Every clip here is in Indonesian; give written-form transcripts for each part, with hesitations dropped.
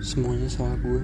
Semuanya salah gue.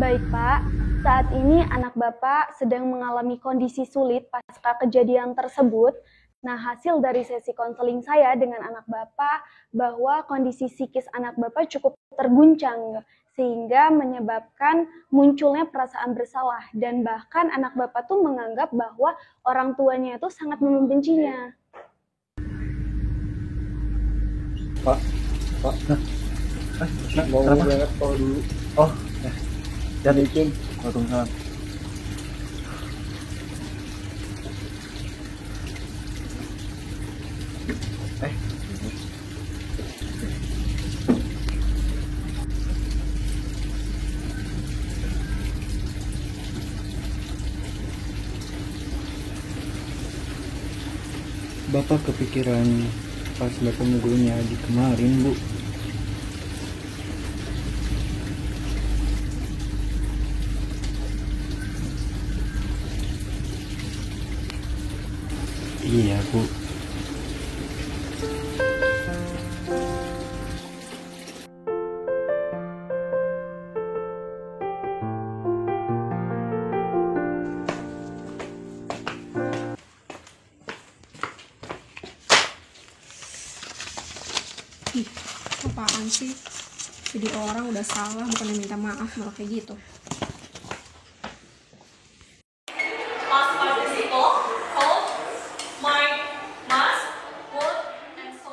Baik Pak, saat ini anak Bapak sedang mengalami kondisi sulit pasca kejadian tersebut. Nah, hasil dari sesi konseling saya dengan anak Bapak bahwa kondisi psikis anak Bapak cukup terguncang sehingga menyebabkan munculnya perasaan bersalah dan bahkan anak Bapak tuh menganggap bahwa orang tuanya itu sangat membencinya. Pak, mau berangkat kalau dulu. Oh, jadi Assalamualaikum. Waalaikumsalam. Bapak kepikiran pas bapak mukulnya di kemarin, Bu. Iya, Bu. Apaan sih? Jadi orang udah salah bukannya minta maaf malah kayak gitu. Past participle, hold, might, must, would, and so.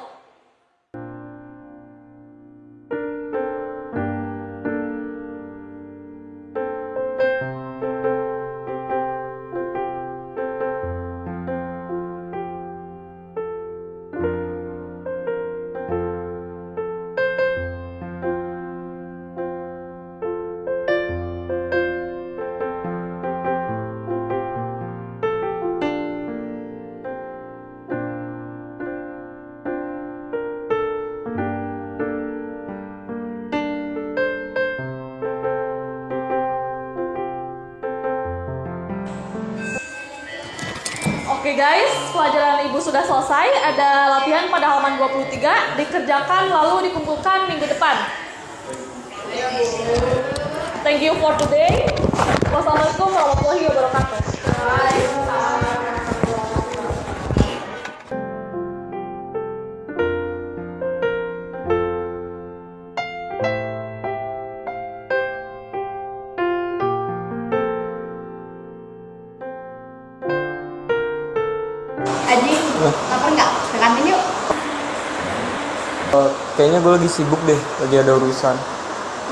Oke guys, pelajaran Ibu sudah selesai. Ada latihan pada halaman 23. Dikerjakan lalu dikumpulkan minggu depan. Thank you for today. Wassalamualaikum warahmatullahi wabarakatuh. Aji, lapar nggak? Ke kantin yuk. Kayaknya gue lagi sibuk deh, lagi ada urusan.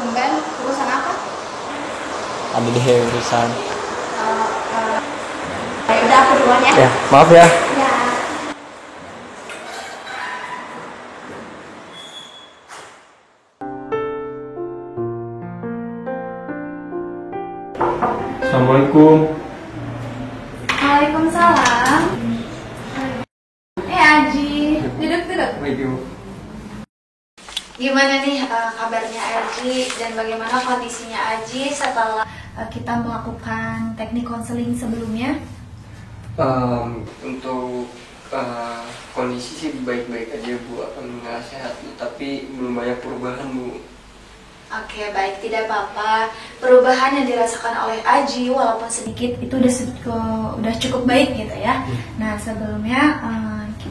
Tumben, urusan apa? Ada deh urusan. Ya udah aku duluan ya. Ya, maaf ya. Ya. Assalamualaikum. Waalaikumsalam. Aji, duduk. Baik Ibu. Gimana nih kabarnya Aji dan bagaimana kondisinya Aji setelah kita melakukan teknik konseling sebelumnya? Untuk kondisi sih baik-baik aja Bu, alhamdulillah sehat, tapi belum banyak perubahan Bu. Oke, baik, tidak apa-apa. Perubahan yang dirasakan oleh Aji walaupun sedikit itu udah cukup baik gitu ya. Nah, sebelumnya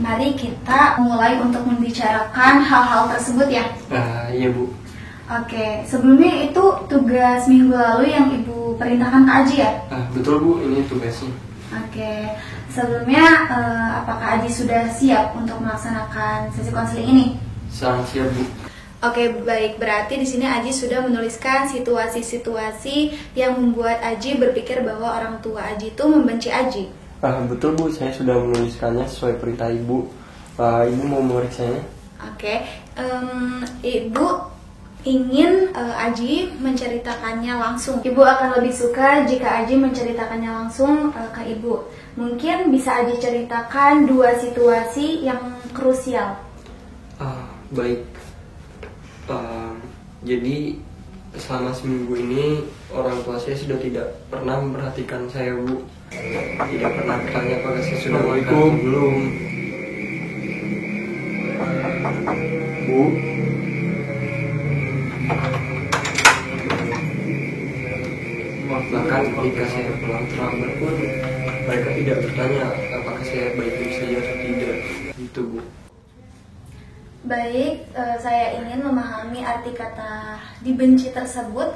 mari kita mulai untuk membicarakan hal-hal tersebut ya. Iya Bu. Oke, sebelumnya itu tugas minggu lalu yang Ibu perintahkan ke Aji ya? Betul Bu, ini tugasnya. Oke, sebelumnya apakah Aji sudah siap untuk melaksanakan sesi konseling ini? Sangat siap Bu. Oke, baik. Berarti di sini Aji sudah menuliskan situasi-situasi yang membuat Aji berpikir bahwa orang tua Aji itu membenci Aji. Betul Bu, saya sudah menuliskannya sesuai perintah Ibu. Ibu mau memeriksanya? Oke, Ibu ingin Aji menceritakannya langsung. Ibu akan lebih suka jika Aji menceritakannya langsung ke Ibu. Mungkin bisa Aji ceritakan 2 situasi yang krusial. Baik. Jadi selama seminggu ini orang tua saya sudah tidak pernah memperhatikan saya Bu. Tidak pernah bertanya apakah saya sudah makan atau belum. Bu. Bahkan ketika saya pulang terlambat pun mereka tidak bertanya apakah saya baik-baik saja atau tidak. Itu Bu. Baik, saya ingin memahami arti kata dibenci tersebut.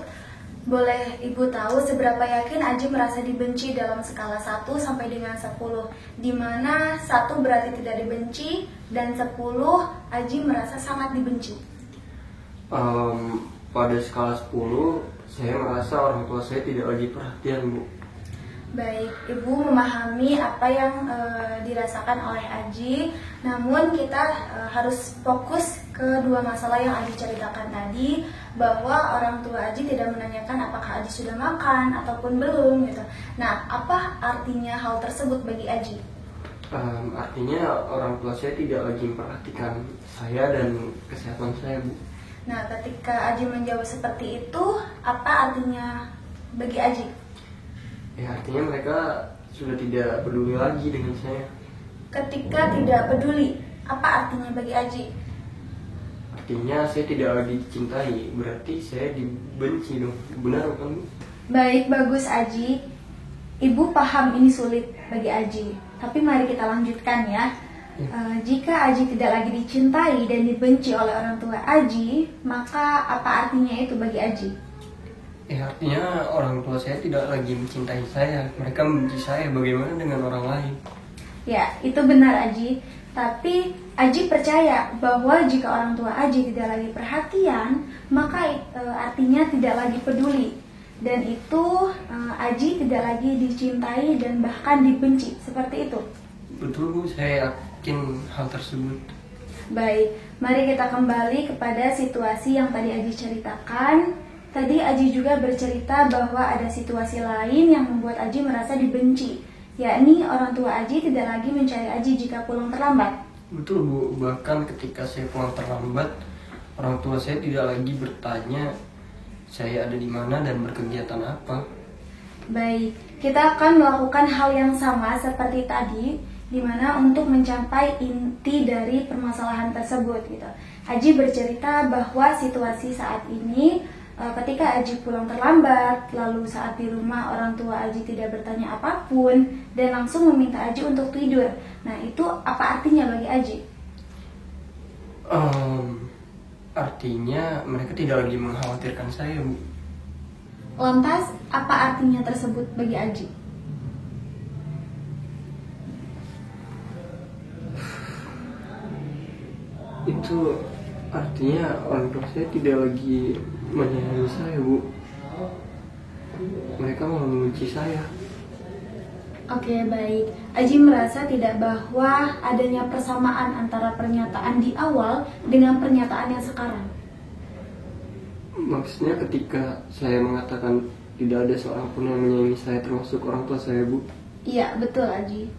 Boleh Ibu tahu seberapa yakin Aji merasa dibenci dalam skala 1 sampai dengan 10, di mana 1 berarti tidak dibenci dan 10 Aji merasa sangat dibenci? Pada skala 10, saya merasa orang tua saya tidak lagi perhatian Bu. Baik, Ibu memahami apa yang dirasakan oleh Aji. Namun kita harus fokus ke 2 masalah yang Aji ceritakan tadi, bahwa orang tua Aji tidak menanyakan apakah Aji sudah makan ataupun belum gitu. Nah, apa artinya hal tersebut bagi Aji? Artinya orang tua saya tidak lagi memperhatikan saya dan kesehatan saya Bu. Nah, ketika Aji menjawab seperti itu, apa artinya bagi Aji? Ya, artinya mereka sudah tidak peduli lagi dengan saya. Ketika tidak peduli, apa artinya bagi Aji? Artinya saya tidak lagi dicintai, berarti saya dibenci dong. Benar kan Bu? Baik, bagus Aji. Ibu paham ini sulit bagi Aji. Tapi mari kita lanjutkan ya. Jika Aji tidak lagi dicintai dan dibenci oleh orang tua Aji, maka apa artinya itu bagi Aji? Ya, artinya orang tua saya tidak lagi mencintai saya. Mereka membenci saya, bagaimana dengan orang lain? Ya, itu benar Aji. Tapi Aji percaya bahwa jika orang tua Aji tidak lagi perhatian, maka artinya tidak lagi peduli. Dan itu Aji tidak lagi dicintai dan bahkan dibenci. Seperti itu. Betul Bu, saya yakin hal tersebut. Baik, mari kita kembali kepada situasi yang tadi Aji ceritakan. Tadi Aji juga bercerita bahwa ada situasi lain yang membuat Aji merasa dibenci, yakni orang tua Aji tidak lagi mencari Aji jika pulang terlambat. Betul Bu, bahkan ketika saya pulang terlambat, orang tua saya tidak lagi bertanya saya ada di mana dan berkegiatan apa. Baik, kita akan melakukan hal yang sama seperti tadi, di mana untuk mencapai inti dari permasalahan tersebut gitu. Aji bercerita bahwa situasi saat ini ketika Aji pulang terlambat, lalu saat di rumah orang tua Aji tidak bertanya apapun dan langsung meminta Aji untuk tidur. Nah, itu apa artinya bagi Aji? Artinya mereka tidak lagi mengkhawatirkan saya Bu. Lantas, apa artinya tersebut bagi Aji? Itu artinya orang tua saya tidak lagi menyayangi saya Bu. Mereka mau membenci saya. Oke, baik. Aji merasa tidak bahwa adanya persamaan antara pernyataan di awal dengan pernyataan yang sekarang. Maksudnya ketika saya mengatakan tidak ada seorang pun yang menyayangi saya termasuk orang tua saya, Bu. Iya, betul Aji.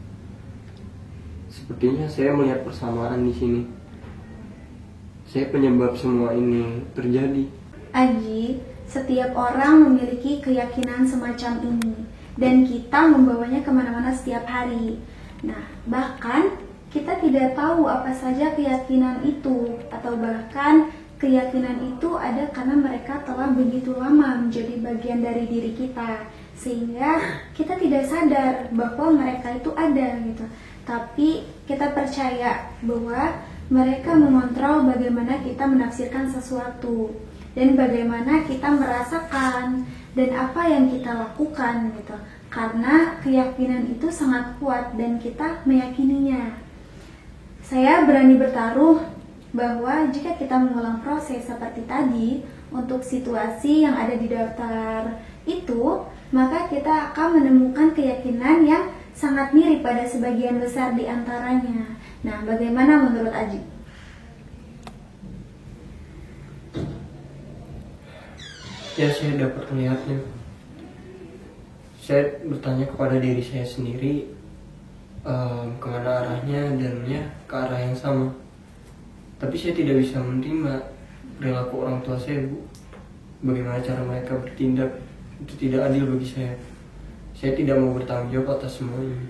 Sepertinya saya melihat persamaan di sini. Saya penyebab semua ini terjadi. Aji, setiap orang memiliki keyakinan semacam ini dan kita membawanya kemana-mana setiap hari. Nah, bahkan kita tidak tahu apa saja keyakinan itu, atau bahkan keyakinan itu ada karena mereka telah begitu lama menjadi bagian dari diri kita, sehingga kita tidak sadar bahwa mereka itu ada gitu. Tapi kita percaya bahwa mereka mengontrol bagaimana kita menafsirkan sesuatu dan bagaimana kita merasakan dan apa yang kita lakukan gitu. Karena keyakinan itu sangat kuat dan kita meyakininya. Saya berani bertaruh bahwa jika kita mengulang proses seperti tadi untuk situasi yang ada di daftar itu, maka kita akan menemukan keyakinan yang sangat mirip pada sebagian besar di antaranya. Nah, bagaimana menurut Aji? Ya, saya dapat melihatnya. Saya bertanya kepada diri saya sendiri, kemana arahnya, dan ya ke arah yang sama. Tapi saya tidak bisa menerima perilaku orang tua saya, Bu. Bagaimana cara mereka bertindak, itu tidak adil bagi saya. Saya tidak mau bertanggung jawab atas semua ini.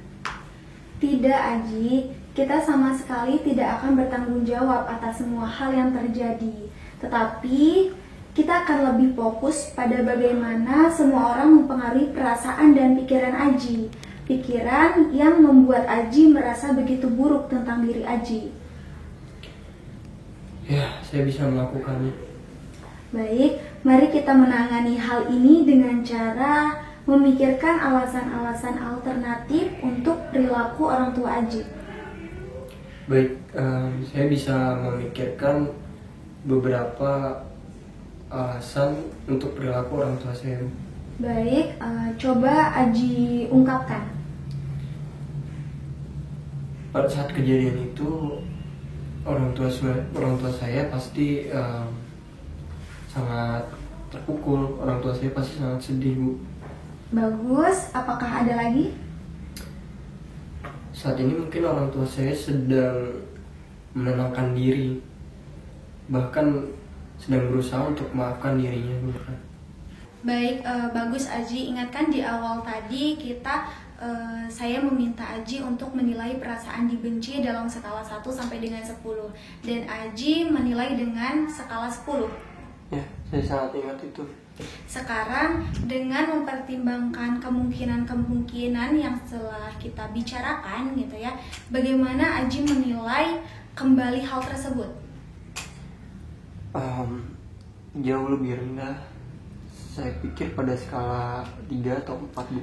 Tidak, Aji. Kita sama sekali tidak akan bertanggung jawab atas semua hal yang terjadi. Tetapi kita akan lebih fokus pada bagaimana semua orang mempengaruhi perasaan dan pikiran Aji. Pikiran yang membuat Aji merasa begitu buruk tentang diri Aji. Ya, saya bisa melakukannya. Baik, mari kita menangani hal ini dengan cara memikirkan alasan-alasan alternatif untuk perilaku orang tua Aji. Baik, saya bisa memikirkan beberapa alasan untuk perilaku orang tua saya. Baik, coba Aji ungkapkan. Pada saat kejadian itu, orang tua saya pasti sangat terpukul. Orang tua saya pasti sangat sedih, Bu. Bagus, apakah ada lagi? Saat ini mungkin orang tua saya sedang menenangkan diri, bahkan sedang berusaha untuk memaafkan dirinya. Baik, bagus Aji. Ingatkan di awal tadi saya meminta Aji untuk menilai perasaan dibenci dalam skala 1 sampai dengan 10. Dan Aji menilai dengan skala 10. Ya, saya sangat ingat itu. Sekarang dengan mempertimbangkan kemungkinan-kemungkinan yang telah kita bicarakan gitu ya, bagaimana Aji menilai kembali hal tersebut? Jauh lebih rendah. Saya pikir pada skala 3 atau 4, Bu.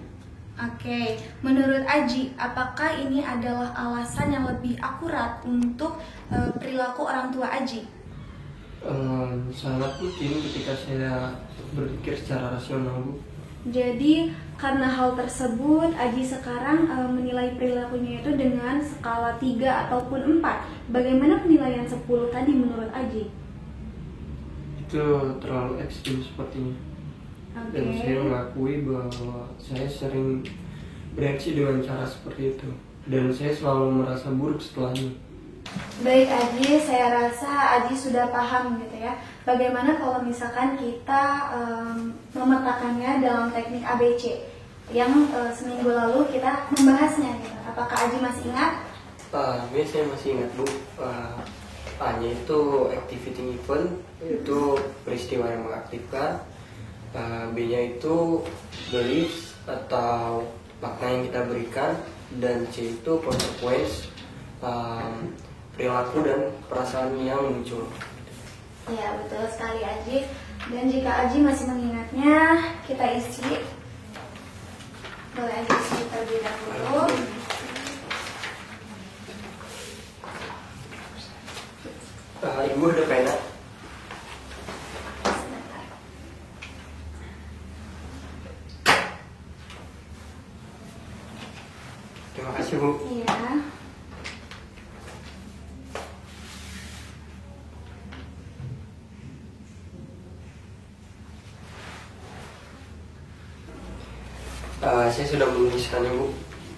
Oke, menurut Aji, apakah ini adalah alasan yang lebih akurat untuk perilaku orang tua Aji? Sangat mungkin ketika saya berpikir secara rasional, Bu. Jadi karena hal tersebut Aji sekarang menilai perilakunya itu dengan skala 3 ataupun 4. Bagaimana penilaian 10 tadi menurut Aji? Itu terlalu ekstrim sepertinya. Dan saya mengakui bahwa saya sering bereaksi dengan cara seperti itu. Dan saya selalu merasa buruk setelahnya. Baik Aji, saya rasa Aji sudah paham gitu ya. Bagaimana kalau misalkan kita memetakannya dalam teknik ABC yang seminggu lalu kita membahasnya gitu. Apakah Aji masih ingat? Saya masih ingat, Bu. A-nya itu activating event, itu peristiwa yang mengaktifkan. B-nya itu beliefs atau makna yang kita berikan, dan C itu consequence, perilaku dan perasaan yang muncul. Ya, betul sekali Aji. Dan jika Aji masih mengingatnya, kita isi. Boleh Aji isi terlebih dahulu. Ibu ada pena? Terima kasih, Bu. Iya. Saya sudah menuliskannya, Bu.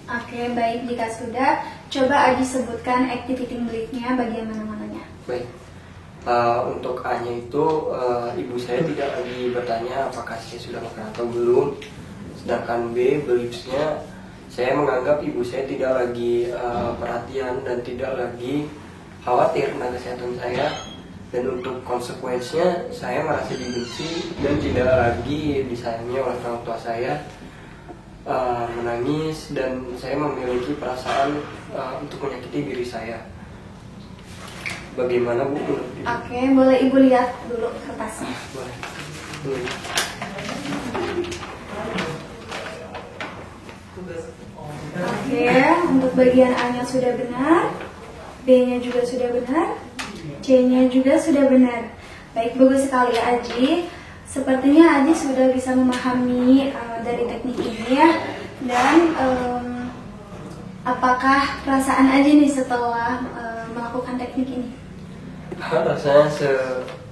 Oke, baik. Jika sudah, coba Aji sebutkan activity belief-nya bagian mana-mananya. Baik. Untuk A-nya itu, ibu saya tidak lagi bertanya apakah saya sudah makan atau belum. Sedangkan B, beliefs-nya, saya menganggap ibu saya tidak lagi perhatian dan tidak lagi khawatir tentang kesehatan saya. Dan untuk konsekuensinya, saya merasa dibenci dan tidak lagi disayangi oleh orang tua saya, menangis, dan saya memiliki perasaan untuk menyakiti diri saya. Bagaimana, Bu? Oke, boleh Ibu lihat dulu kertasnya. Boleh. Oke, untuk bagian A-nya sudah benar, B-nya juga sudah benar, C-nya juga sudah benar. Baik, bagus sekali ya Aji. Sepertinya Aji sudah bisa memahami dari teknik ini ya. Dan apakah perasaan Aji nih setelah melakukan teknik ini? Rasanya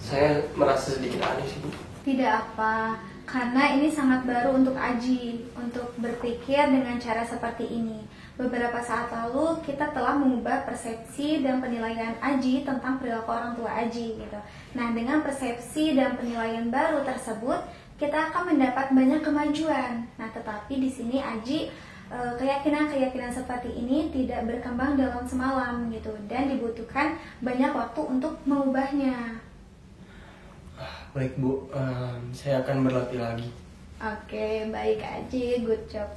saya merasa sedikit aneh sih, Bu. Tidak apa, karena ini sangat baru untuk Aji untuk berpikir dengan cara seperti ini. Beberapa saat lalu kita telah mengubah persepsi dan penilaian Aji tentang perilaku orang tua Aji gitu. Nah, dengan persepsi dan penilaian baru tersebut, kita akan mendapat banyak kemajuan. Nah, tetapi di sini Aji keyakinan-keyakinan seperti ini tidak berkembang dalam semalam gitu, dan dibutuhkan banyak waktu untuk mengubahnya. Baik, Bu, saya akan berlatih lagi. Oke, baik Aji, good job.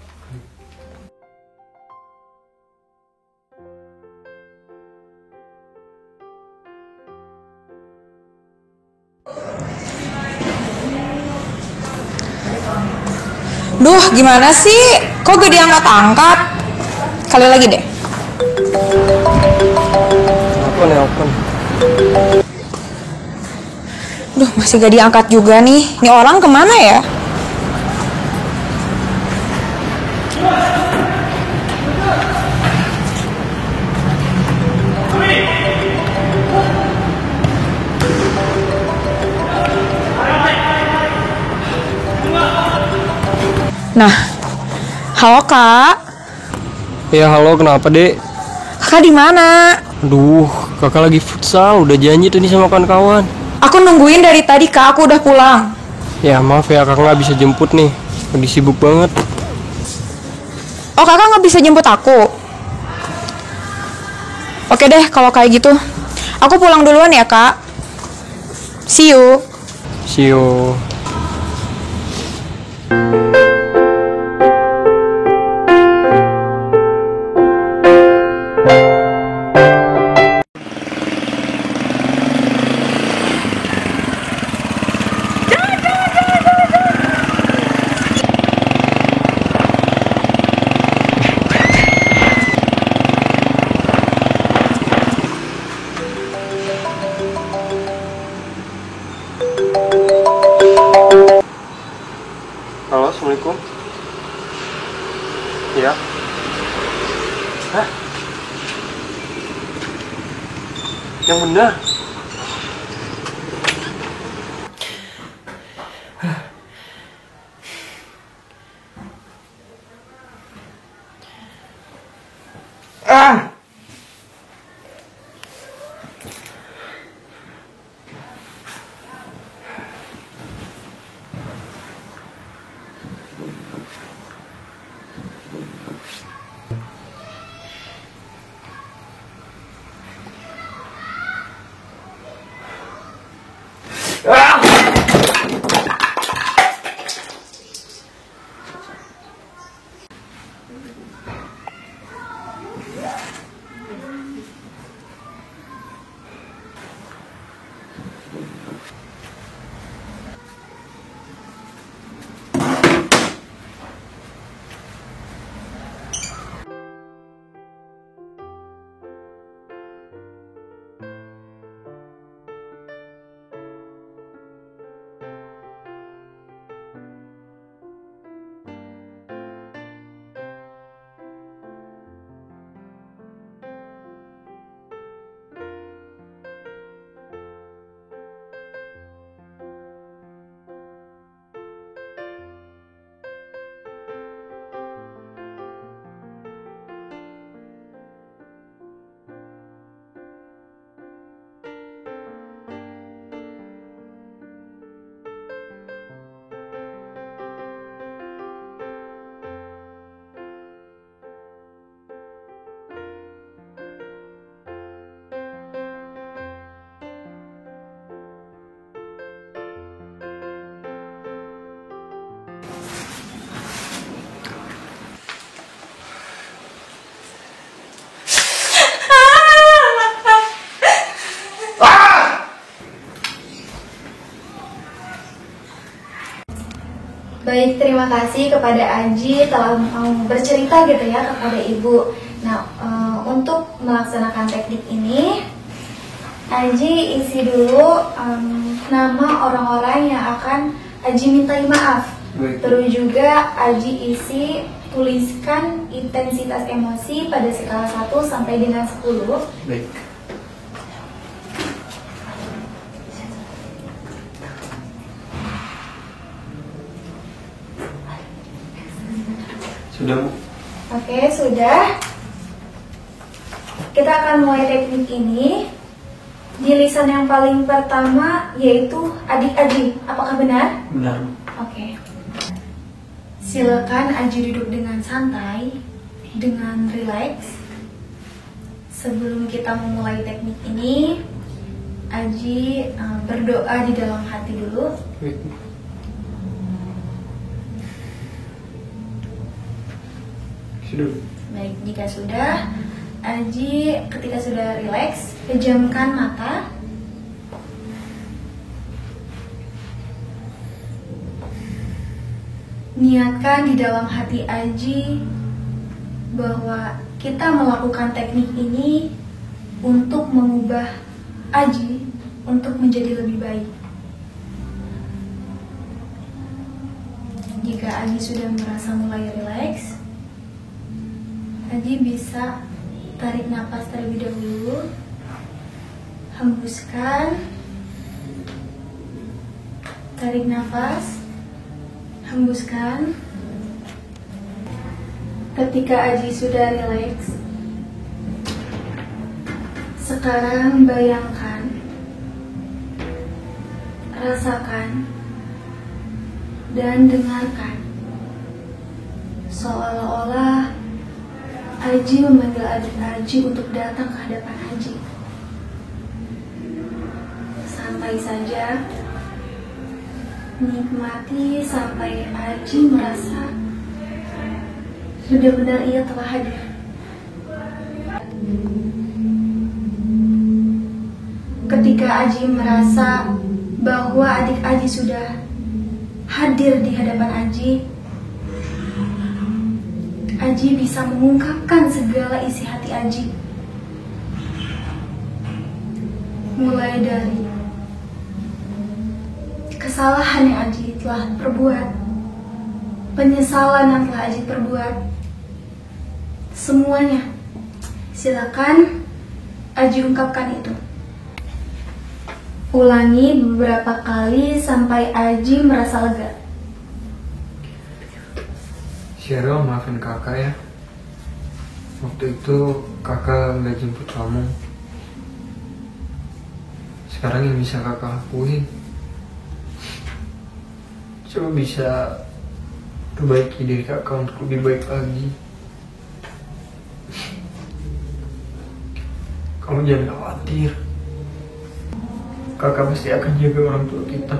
Duh, gimana sih? Kok gak diangkat-angkat? Kali lagi deh. Nelpon. Duh, masih gak diangkat juga nih. Ini orang kemana ya? Nah, halo Kak. Ya, halo, kenapa, Dek? Kakak di mana? Aduh, kakak lagi futsal, udah janji tadi sama kawan-kawan. Aku nungguin dari tadi Kak, aku udah pulang. Ya, maaf ya, kakak nggak bisa jemput nih. Lagi sibuk banget. Oh, Kakak nggak bisa jemput aku? Oke deh, kalau kayak gitu. Aku pulang duluan ya Kak. See you. See you. Halo, assalamualaikum. Ya. Hah? Yang benar. Baik, terima kasih kepada Aji telah mau bercerita gitu ya kepada Ibu. Nah, untuk melaksanakan teknik ini, Aji isi dulu nama orang-orang yang akan Aji mintai maaf. Baik. Terus juga Aji tuliskan intensitas emosi pada skala 1 sampai dengan 10. Baik. Sudah, Bu? Oke, sudah. Kita akan mulai teknik ini. Di lisan yang paling pertama yaitu adik Aji. Apakah benar? Benar, Bu. Oke. Silakan Aji duduk dengan santai, dengan rileks. Sebelum kita memulai teknik ini, Aji berdoa di dalam hati dulu. Baik, Bu. Sudah, Bu. Baik, jika sudah, Aji ketika sudah rileks, pejamkan mata. Niatkan di dalam hati Aji bahwa kita melakukan teknik ini untuk mengubah Aji untuk menjadi lebih baik. Jika Aji sudah merasa mulai rileks, Aji bisa tarik napas terlebih dahulu, hembuskan, tarik napas, hembuskan. Ketika Aji sudah rileks, sekarang bayangkan, rasakan, dan dengarkan seolah-olah Aji memanggil adik Aji untuk datang ke hadapan Aji. Santai saja, nikmati sampai Aji merasa benar-benar ia telah hadir. Ketika Aji merasa bahwa adik Aji sudah hadir di hadapan Aji, Aji bisa mengungkapkan segala isi hati Aji. Mulai dari kesalahan yang Aji telah perbuat, penyesalan yang telah Aji perbuat, semuanya silakan Aji ungkapkan itu. Ulangi beberapa kali sampai Aji merasa lega. Cheryl, maafin kakak ya. Waktu itu kakak nggak jemput kamu. Sekarang yang bisa kakak lakuin, coba bisa perbaiki diri kakak untuk lebih baik lagi. Kamu jangan khawatir, kakak pasti akan jaga orang tua kita.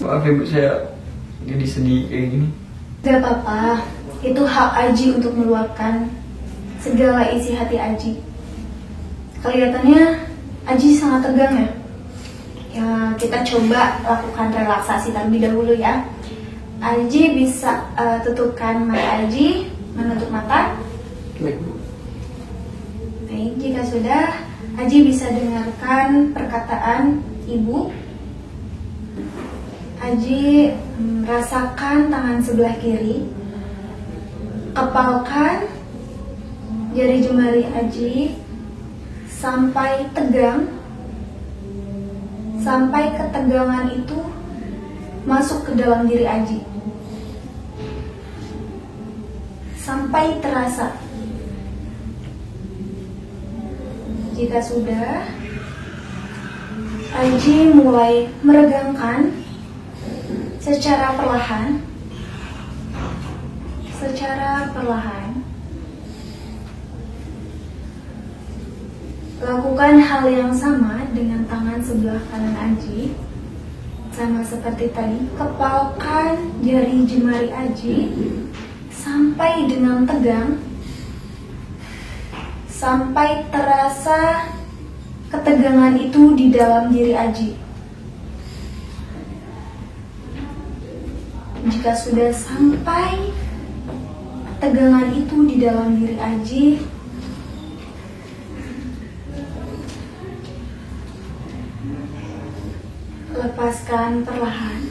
Maaf ibu, saya jadi sedih kayak gini. Gak apa-apa, itu hak Aji untuk meluapkan segala isi hati Aji. Kelihatannya Aji sangat tegang ya. Ya, kita coba lakukan relaksasi terlebih dahulu ya. Aji bisa tutupkan mata Aji, menutup mata. Baik, Bu. Baik, jika sudah, Aji bisa dengarkan perkataan Ibu. Aji rasakan tangan sebelah kiri, kepalkan jari jemari Aji sampai tegang, sampai ketegangan itu masuk ke dalam diri Aji, sampai terasa. Jika sudah, Aji mulai meregangkan secara perlahan secara perlahan. Lakukan hal yang sama dengan tangan sebelah kanan Aji. Sama seperti tadi, kepalkan jari jemari Aji sampai dengan tegang, sampai terasa ketegangan itu di dalam diri Aji. Jika sudah sampai ketegangan itu di dalam diri Aji, lepaskan perlahan.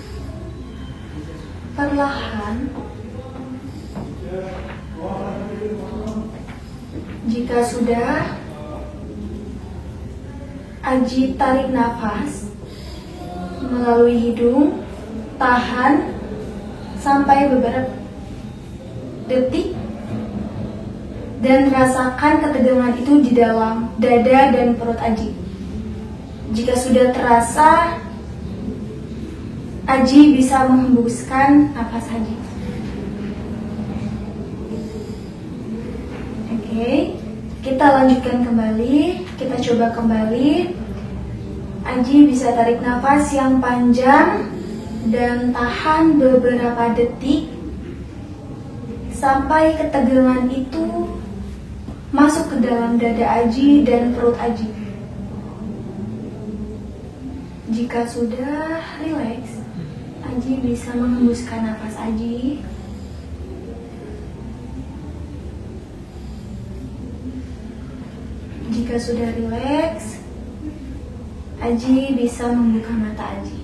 Perlahan. Jika sudah, Aji tarik nafas melalui hidung, tahan sampai beberapa detik, dan rasakan ketegangan itu di dalam dada dan perut Aji. Jika sudah terasa, Aji bisa menghembuskan nafas Aji. Oke, kita lanjutkan kembali. Kita coba kembali. Aji bisa tarik nafas yang panjang dan tahan beberapa detik sampai ketegangan itu masuk ke dalam dada Aji dan perut Aji. Jika sudah rileks, Aji bisa menghembuskan nafas Aji. Jika sudah rileks, Aji bisa membuka mata Aji.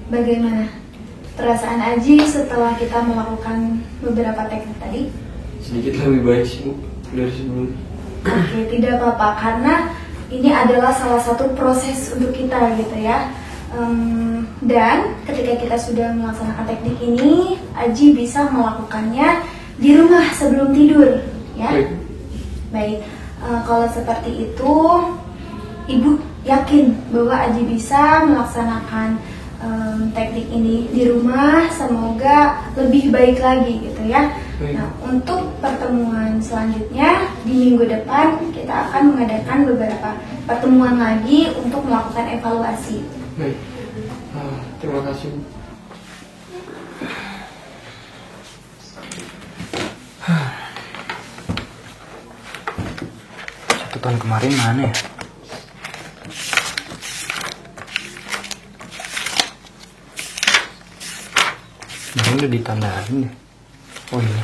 Bagaimana perasaan Aji setelah kita melakukan beberapa teknik tadi? Sedikit lebih baik sih, Bu, dari sebelumnya. Oke, tidak apa-apa, karena ini adalah salah satu proses untuk kita gitu ya. Dan ketika kita sudah melaksanakan teknik ini, Aji bisa melakukannya di rumah sebelum tidur, ya. Baik, kalau seperti itu, Ibu yakin bahwa Aji bisa melaksanakan teknik ini di rumah. Semoga lebih baik lagi gitu ya. Nah, untuk pertemuan selanjutnya di minggu depan kita akan mengadakan beberapa pertemuan lagi untuk melakukan evaluasi. Baik, terima kasih. Catatan kemarin mana ya? Ini udah ditandain deh. Oh iya.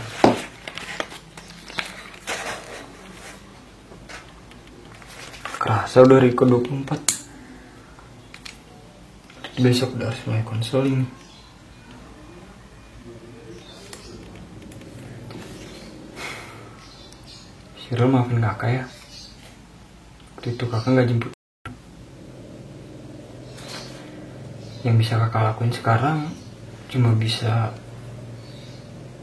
Kerasa udah record 24. Besok udah harus mulai konseling. Cyril maafin kakak ya. Waktu itu kakak gak jemput. Yang bisa kakak lakuin sekarang cuma bisa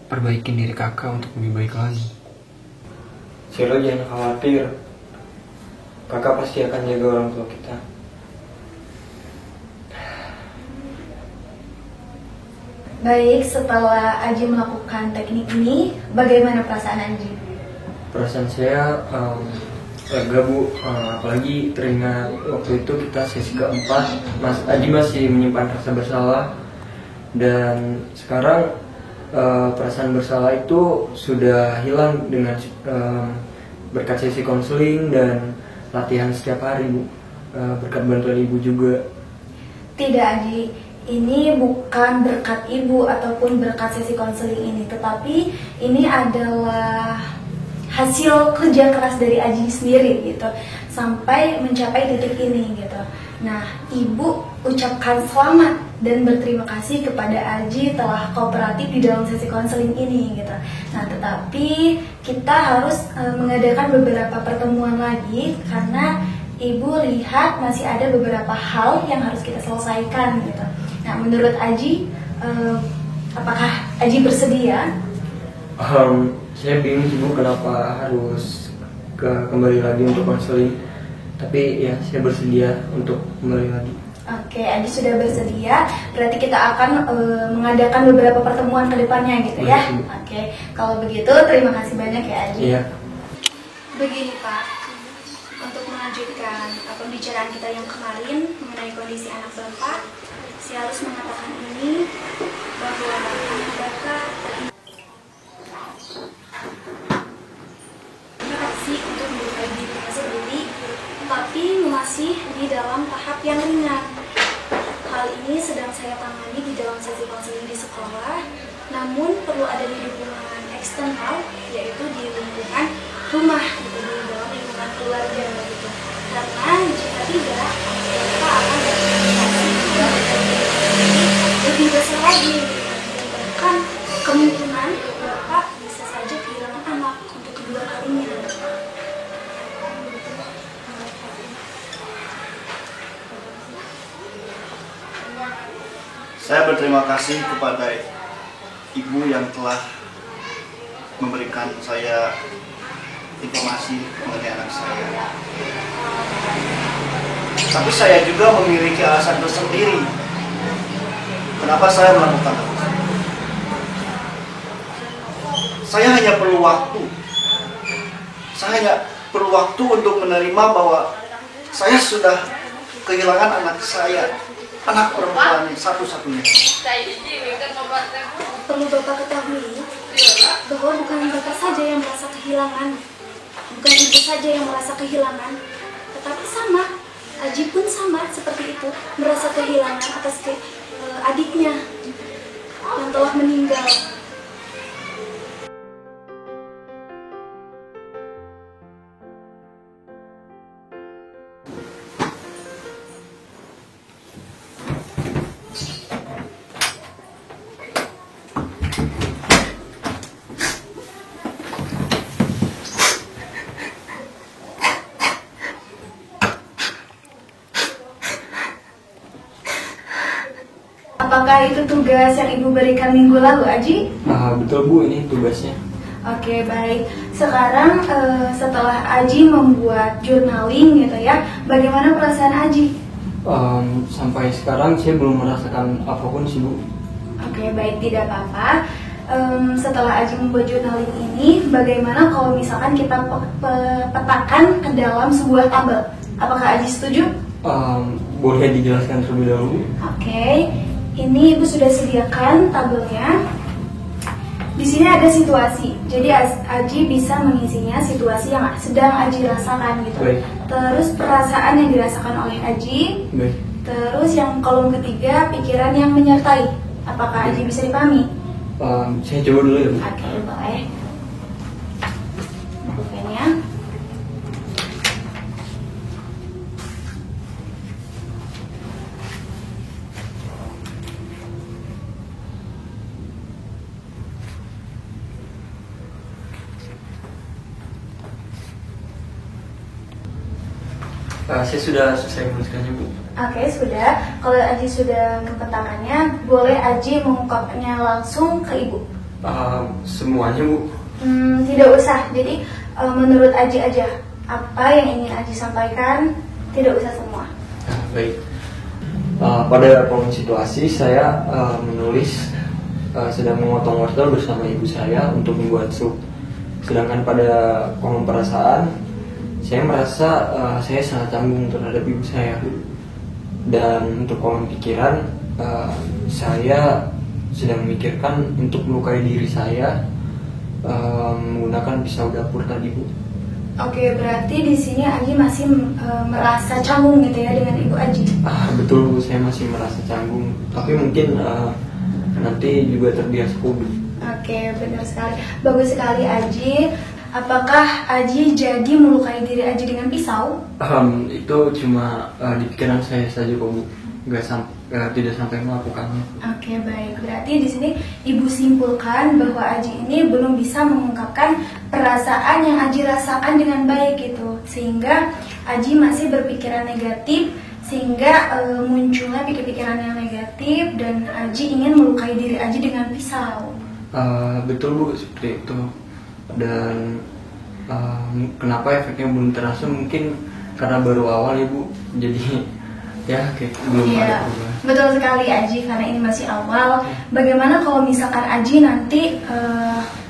perbaikin diri kakak untuk lebih baik lagi. Cyril jangan khawatir. Kakak pasti akan jaga orang tua kita. Baik, setelah Aji melakukan teknik ini, bagaimana perasaan Aji? Perasaan saya lega, Bu, apalagi teringat waktu itu kita sesi keempat, Mas Aji masih menyimpan rasa bersalah, dan sekarang perasaan bersalah itu sudah hilang dengan berkat sesi konseling dan latihan setiap hari, Bu, berkat bantuan Ibu juga. Tidak, Aji. Ini bukan berkat Ibu ataupun berkat sesi konseling ini, tetapi ini adalah hasil kerja keras dari Aji sendiri gitu, sampai mencapai titik ini gitu. Nah, Ibu ucapkan selamat dan berterima kasih kepada Aji telah kooperatif di dalam sesi konseling ini gitu. Nah, tetapi kita harus mengadakan beberapa pertemuan lagi karena Ibu lihat masih ada beberapa hal yang harus kita selesaikan gitu. Nah, menurut Aji, apakah Aji bersedia? Saya bingung sih, Bu, kenapa harus kembali lagi untuk konseling. Tapi ya, saya bersedia untuk kembali lagi. Oke, Aji sudah bersedia. Berarti kita akan mengadakan beberapa pertemuan ke depannya gitu ya. Oke, kalau begitu terima kasih banyak ya Aji. Iya. Begini Pak, untuk melanjutkan pembicaraan kita yang kemarin mengenai kondisi anak Bapak, saya harus mengatakan ini bahwa anak Bapak masih untuk melukai dirinya sendiri, tapi masih di dalam tahap yang ringan. Hal ini sedang saya tangani di dalam sesi konseling di sekolah, namun perlu ada di dukungan eksternal, yaitu di lingkungan rumah, gitu, di dalam lingkungan keluarga gitu. Karena jika tidak, Bapak akan beradaptasi juga lebih besar lagi, dan bahkan kemungkinan Bapak bisa saja kehilangan anak untuk kedua kalinya. Saya berterima kasih kepada Ibu yang telah memberikan saya informasi mengenai anak saya. Tapi saya juga memiliki alasan tersendiri kenapa saya melakukan hal itu. Saya hanya perlu waktu. Saya hanya perlu waktu untuk menerima bahwa saya sudah kehilangan anak saya, anak perempuan satu-satunya. Perlu Bapak ketahui bahwa bukan Bapak saja yang merasa kehilangan, bukan Ibu saja yang merasa kehilangan, tetapi sama, Aji pun sama seperti itu, merasa kehilangan atas adiknya yang telah meninggal. Apakah itu tugas yang Ibu berikan minggu lalu, Aji? Betul Bu, ini tugasnya. Oke, baik. Sekarang setelah Aji membuat journaling gitu ya, bagaimana perasaan Aji? Sampai sekarang saya belum merasakan apapun sih Bu. Oke, baik, tidak apa-apa. Setelah Aji membuat journaling ini, bagaimana kalau misalkan kita petakan ke dalam sebuah tabel? Apakah Aji setuju? Boleh dijelaskan terlebih dahulu? Oke, ini Ibu sudah sediakan tabelnya. Di sini ada situasi, jadi Aji bisa mengisinya situasi yang sedang Aji rasakan gitu. Baik. Terus perasaan yang dirasakan oleh Aji. Baik. Terus yang kolom ketiga, pikiran yang menyertai. Apakah Aji bisa dipahami? Saya coba dulu ya Bu. Oke, boleh. Pulpennya. Saya sudah selesai menuliskannya Bu. Oke, sudah. Kalau Aji sudah mempetakannya, boleh Aji mengungkapkannya langsung ke Ibu. Semuanya Bu. Tidak usah. Jadi menurut Aji aja. Apa yang ingin Aji sampaikan, tidak usah semua. Baik. Pada kolom situasi saya menulis sedang memotong wortel bersama ibu saya untuk membuat sup. Sedangkan pada kolom perasaan saya merasa saya sangat canggung terhadap ibu saya. Dan untuk kolom pikiran saya sedang memikirkan untuk melukai diri saya menggunakan pisau dapur tadi Bu. Oke, berarti di sini Aji masih merasa canggung gitu ya dengan Ibu Aji. Betul Bu, saya masih merasa canggung. Tapi mungkin nanti juga terbiasa hobi. Oke, benar sekali. Bagus sekali Aji. Apakah Aji jadi melukai diri Aji dengan pisau? Itu cuma di pikiran saya saja kok Bu. Tidak sampai melakukannya. Oke, baik. Berarti di sini Ibu simpulkan bahwa Aji ini belum bisa mengungkapkan perasaan yang Aji rasakan dengan baik gitu. Sehingga Aji masih berpikiran negatif, sehingga munculnya pikir-pikiran yang negatif dan Aji ingin melukai diri Aji dengan pisau. Betul Bu, seperti itu. Dan kenapa efeknya belum terasa, mungkin karena baru awal ya Bu. Jadi Ya, oke. Belum ada Iya, perubahan. betul sekali Aji, karena ini masih awal. Bagaimana kalau misalkan Aji nanti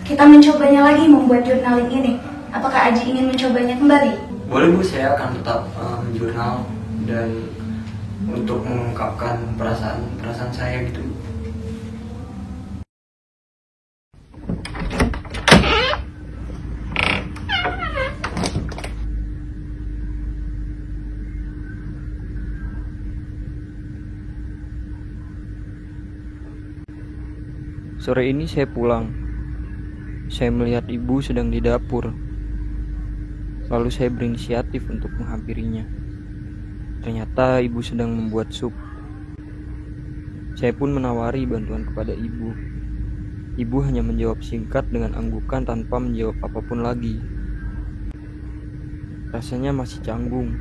kita mencobanya lagi membuat journaling ini? Apakah Aji ingin mencobanya kembali? Boleh Bu, saya akan tetap menjurnal dan untuk mengungkapkan perasaan saya gitu. Sore ini saya pulang. Saya melihat ibu sedang di dapur. Lalu saya berinisiatif untuk menghampirinya. Ternyata ibu sedang membuat sup. Saya pun menawari bantuan kepada ibu. Ibu hanya menjawab singkat dengan anggukan tanpa menjawab apapun lagi. Rasanya masih canggung.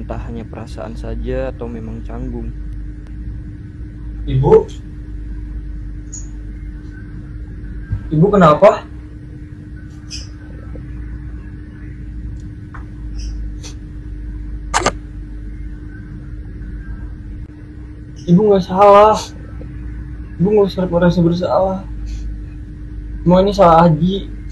Entah hanya perasaan saja atau memang canggung. Ibu? Ibu kenapa? Ibu nggak salah. Ibu nggak usah merasa bersalah. Semua ini salah Aji.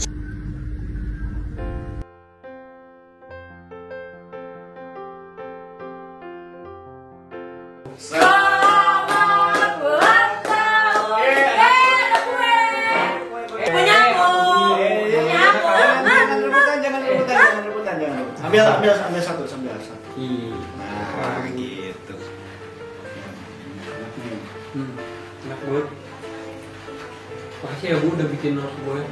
Ambil satu. Nah, gitu. Enak banget. Makasih ya Bu udah bikin semuanya.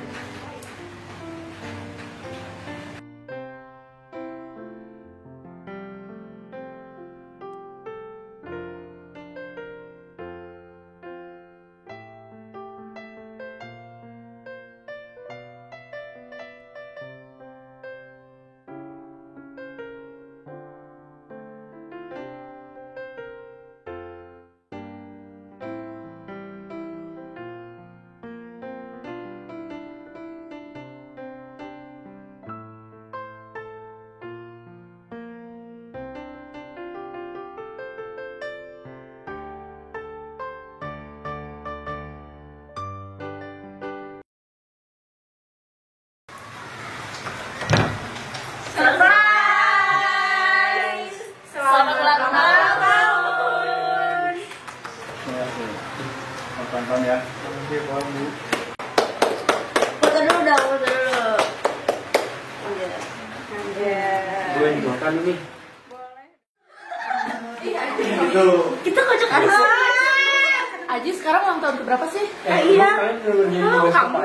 Selamat ulang tahun. Tonton ya. Foto dulu dong, foto dulu. Gue yang makan ini. Itu. Kita kocok Aji. Aji sekarang ulang tahun keberapa sih? Iya. Kamu.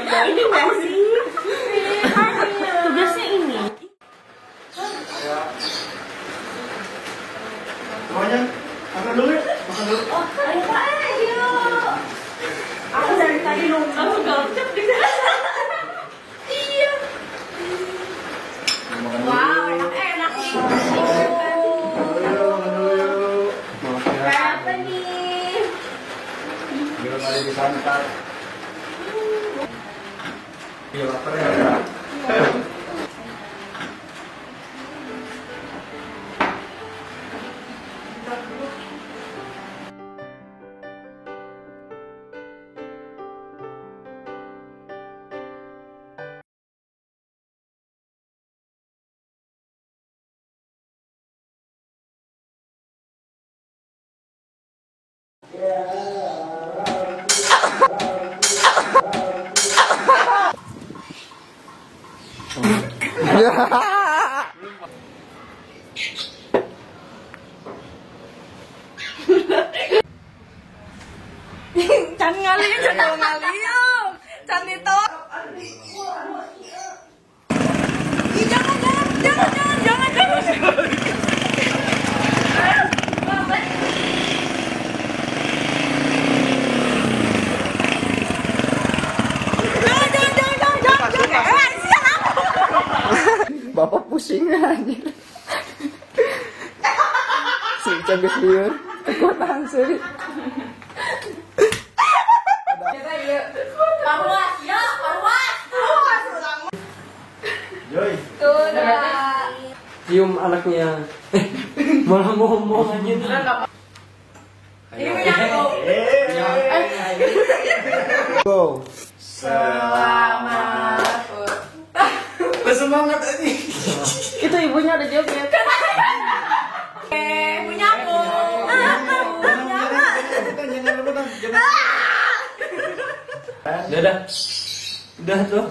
Ini nggak sih? Tugasnya ini. Semuanya makan dulu. Oh, ayo Pak, ayo. Aku dari tadi nunggu kamu gocap di sana. Iya. Wow, enak nih. Apa nih? Belum ada disantap. Iya lapar ya. Can ngaliung, can ngaliung, can itu. Ih, jangan. Bapak pusing aja. Si canggus liur, kekuatan seri. cium anaknya. Malah ngomong aja. Ini menyangkut. Go. Selamat. Bersemangat aja. Itu ibunya udah joget. Menyangkut. Dadah. Udah tuh.